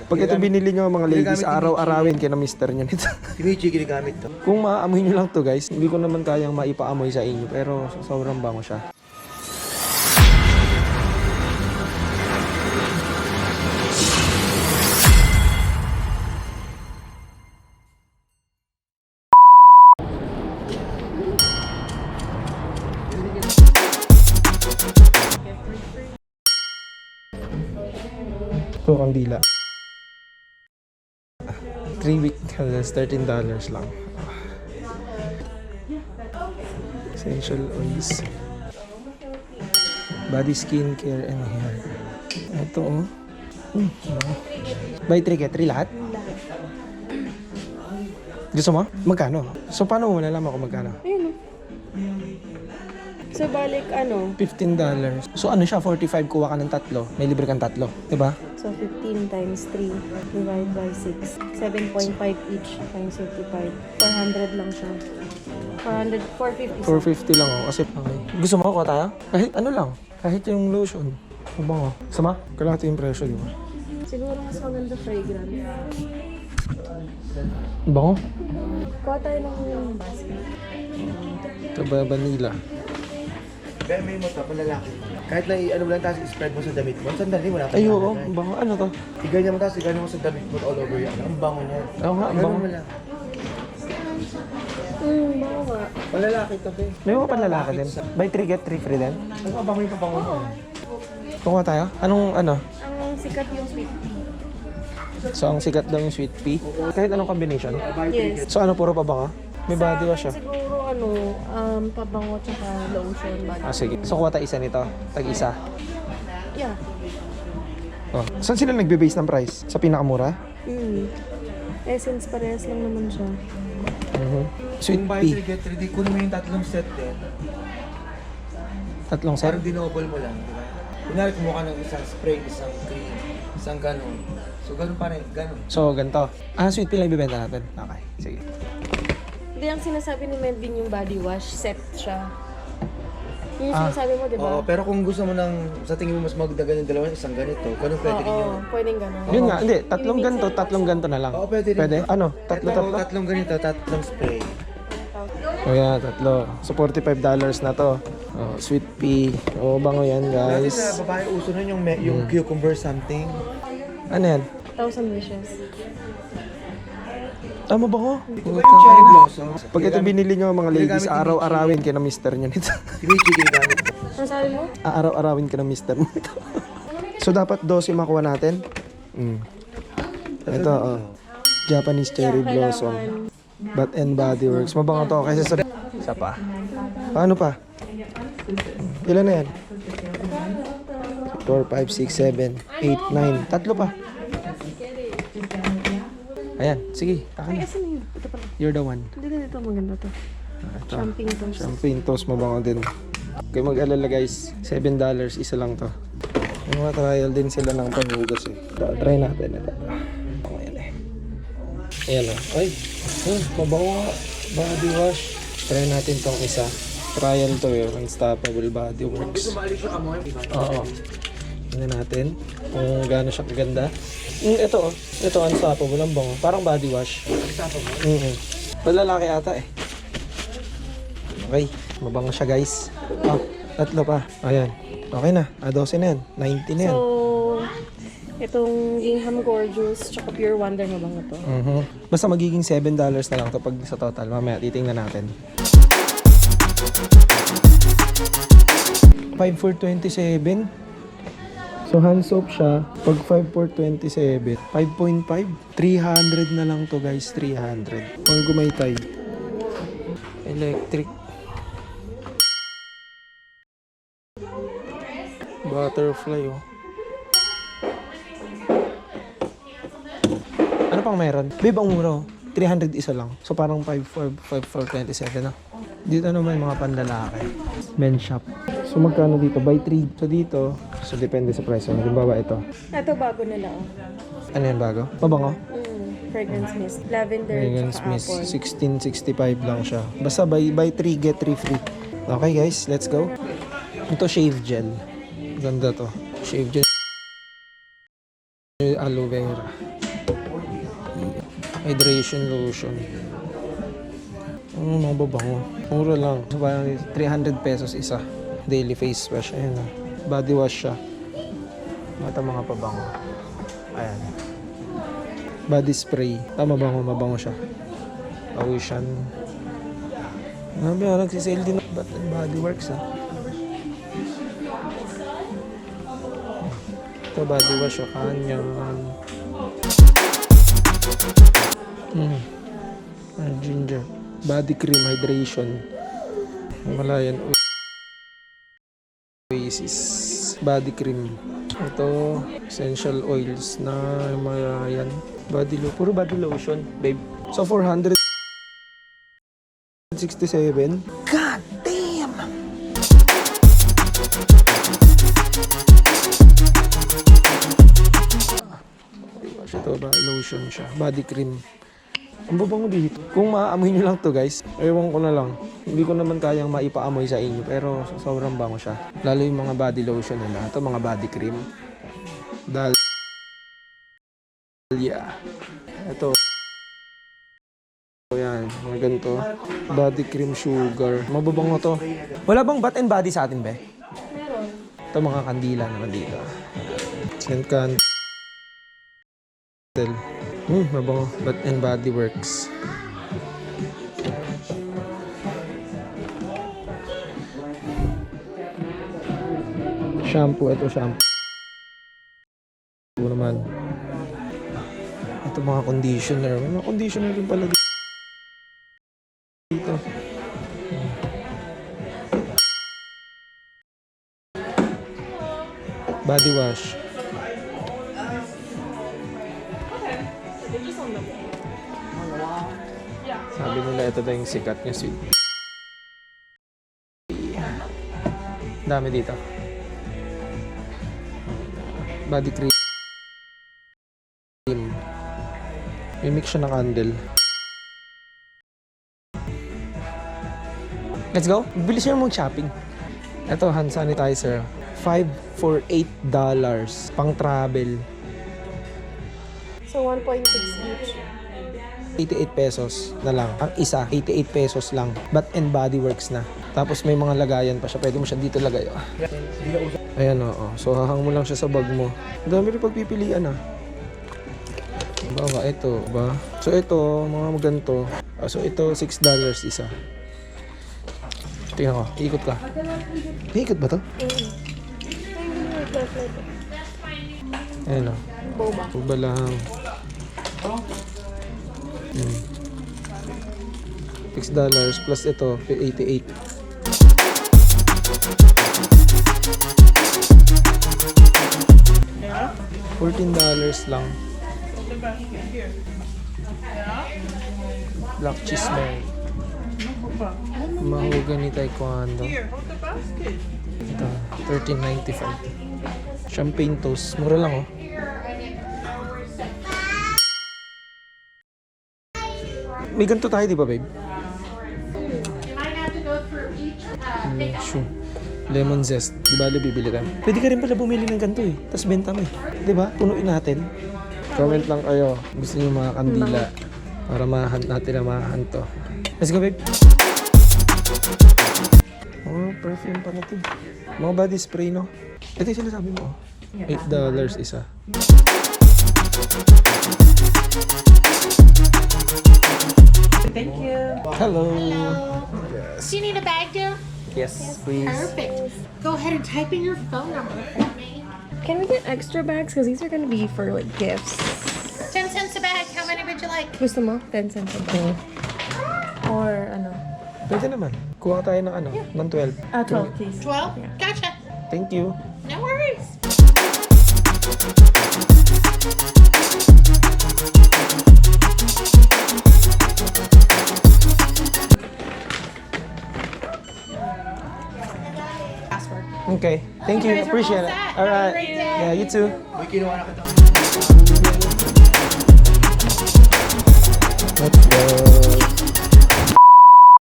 Pag ito binili nyo mga ladies, araw-arawin kayo na mister nyo nito. Si Michi ginagamit to. Kung maamoy nyo lang to guys, hindi ko naman kayang maipaamoy sa inyo, pero sobrang bango siya. Ito ang dila. 3 week, that's $13 lang. Essential oils. Body, skin care, and hair. Ito oh. Buy 3 get 3 lahat? Gusto mo? Magkano? So paano mo nalaman kung magkano? Ayun. So balik $15. So ano siya, 45 kuha ka ng tatlo, may libre kang tatlo, 'di ba? So 15 times 3 divided by 6. 7.5 each times 55. 400 lang siya. 450. 450 lang oh, kasi okay. Gusto mo kuha tayo? Kahit ano lang, kahit yung lotion. Ang bango. Sama? Kalahati yung presyo, di ba? Siguro mas maganda fragrance. Ang bango? Kuha tayo ng basket. Ito ba vanilla? Pero may mo to, palalaki. Kahit na ano mo lang tapos spread mo sa damit mo. Sandali, wala pa. Ay oo, ang bango. Ano to? Iganyan mo tapos iganyan mo sa damit mo all over yan. Ang bango niya. Oo nga, ang bango. Ganun mo lang. Bango nga. Palalaki to, pe. May mga panlalaki din. Buy 3 get 3 free din. Ang pabango yung pabango mo. Kuha tayo? Anong ano? Ang sikat yung sweet tea. So ang sikat daw yung sweet pea. Kahit anong combination. Yes. So ano, puro pa ba ka? May body wash siya. Siguro pabango tsaka lotion body. Ah sige. So kuha tayo isa nito. Tag-isa. Yeah. Oh. Saan sila nagbe-base ng price? Sa pinakamura? Essence parehas lang naman siya. Sweet Kung buy pea. 3 get 3, di kunin mo yung tatlong set din. Tatlong set? Parang dinouble mo lang, di ba? Kunwari kumuha ka ng isang spray, isang cream, isang ganun. So ganun pa rin, ganun. So ganito. Ah, sweet pea lang ibibenta natin. Okay. Sige. Hindi, ang sinasabi ni Melvin yung body wash, set siya. Yung sinasabi mo, di ba? Oo, pero kung gusto mo sa tingin mo mas magdagan ng dalawa, isang ganito, ganun pwede rin yun. Pwedeng gano'n. Yun nga, hindi. Tatlong ganito na lang. Oo, pwede rin. Pwede? Ano? Tatlo? Tatlong ganito, tatlong spray. O yan, tatlo. So $45 na to. Oh, sweet pea. O, bango yan, Dati guys. sa babae uso nun yung cucumber something. Ano yan? 1,000 wishes. Tama ba ko? Ito ba yung cherry blossom? Pag ito binili nyo mga ladies, araw-arawin kayo na mister nyo nito. Si Michi ginagamit ko. Ano sabi mo? Araw-arawin ka na mister mo nito. So dapat 12 makuha natin. Ito, oh. Japanese cherry blossom. Bath and Body Works. Mabango to kasi sa... Isa pa. Paano pa? Ilan na yan? 4, 5, 6, 7, 8, 9. Tatlo pa. Ayan, sige. Akin na. Kasi yun. Ito pala. You're the one. Hindi dito maganda to. Ito. Champagne toast. Champagne toast, mabango din. Kaya mag-alala guys, $7, isa lang to. Yung mga trial din sila ng panghugas eh. Try natin ito. Ayan eh. Ayan o. Ay, mabango nga. Body wash. Try natin tong isa. Trial to eh. Unstoppable Body Works. Oo. Tingnan natin kung gaano siya kaganda. Ito oh. Ito unstoppable. Ang bango. Parang body wash. Palalaki ata eh. Okay. Mabango siya guys. Oh, tatlo pa. Ayan. Okay na. 12 na yan. 90 na yan. So, itong Gingham Gorgeous tsaka Pure Wonder mabango to. Basta magiging $7 na lang to pag sa total. Mamaya titingnan natin. 5 for 27. So hand soap siya. Pag 5 for 27. 5.5. 300 na lang to guys. 300. Pang gumaytay. Electric. Butterfly oh. Ano pang meron? Babe, ang mura oh. 300 isa lang. So parang 5 for 27 na. Dito naman mga panlalaki. Men's shop. So magkano dito? Buy 3. So dito, so depende sa price. Halimbawa ito. Ito bago nila oh. Ano yan bago? Mabango? Fragrance mist. Lavender Fragrance tsaka mist. apple. $16.65 lang siya. Basta buy 3 get 3 free. Okay guys, let's go. Ito shave gel. Ganda to. Shave gel. Aloe vera. Hydration lotion. Mga babango. Mura lang. So, parang 300 pesos isa. Daily face wash. Ayan na. Body wash siya. Mata mga pabango. Ayan. Body spray. Mabango siya. Ocean. Nabi, nagsisale din ng Bath and Body Works, ha. Ito, body wash, o kanyan. Ginger. Body cream, hydration. Wala yan. Oasis. Body cream. Ito, essential oils na mga yan. Body lotion. Puro body lotion, babe. So, 467. God damn! Ito ba? Lotion siya. Body cream. Ang babango dito. Kung maaamoy nyo lang to guys, ewan ko na lang. Hindi ko naman kayang maipaamoy sa inyo. Pero sobrang bango siya. Lalo yung mga body lotion nila. Ito mga body cream. Dahlia. Ito. Yan. Mga ganito. Body cream sugar. Mababango to. Wala bang Bath and Body sa atin, be? Meron. Ito mga kandila naman dito. Scent candle. Mabango. Bath and Body Works. Shampoo. Ito shampoo. Ito naman. Ito mga conditioner. May mga conditioner din pala dito. Body wash. Sabi nila ito daw yung sikat niya, sweet. Dami dito. Body cream. May mix siya ng candle. Let's go. Bilis siya mag-shopping. Ito, hand sanitizer. 5 for $8. Pang travel. So, 1.6 each. 88 pesos na lang. Ang isa, 88 pesos lang. Bath and Body Works na. Tapos may mga lagayan pa siya. Pwede mo siya dito lagay. Oh. Ayan o. So, hahang mo lang siya sa bag mo. Ang dami rin pagpipilian ah. Bawa, ito ba? So, ito, mga maganto. So, ito, $6 isa. Tingnan ko. Ikot ka. Ikot ba to? Ayan o. Boba. Boba lang. $6 plus ito, 88. $14 lang. Black cheese man. Mahogany taekwondo. Ito, $13.95. Champagne toast. Mura lang oh. May ganito tayo, di ba, babe? Sure. Lemon zest. Di ba, bibili tayo? Pwede ka rin pala bumili ng ganito eh. Tapos benta mo eh. Di ba? Punuin natin. Comment lang kayo. Gusto niyo mga kandila. Para mahunt natin na mahunt to. Let's go, babe. Oh, perfume pa na to. Mga body spray, no? Ito yung sinasabi mo. $8 isa. Thank you. Hello. Do you need a bag, Jill? Yes, please. Perfect. Go ahead and type in your phone number for me. Can we get extra bags? Because these are going to be for like gifts. 10 cents a bag. How many would you like? Gusto mo? 10 cents a bag. Or ano? Pwede naman. Kuha tayo ng ano? Ng 12. 12 please. 12? Gotcha. Thank you. No worries. Password. Okay. Thank you. guys are Appreciate all it. set. All Have a right. great day. Yeah, you too. May kinuha na kita. Let's go.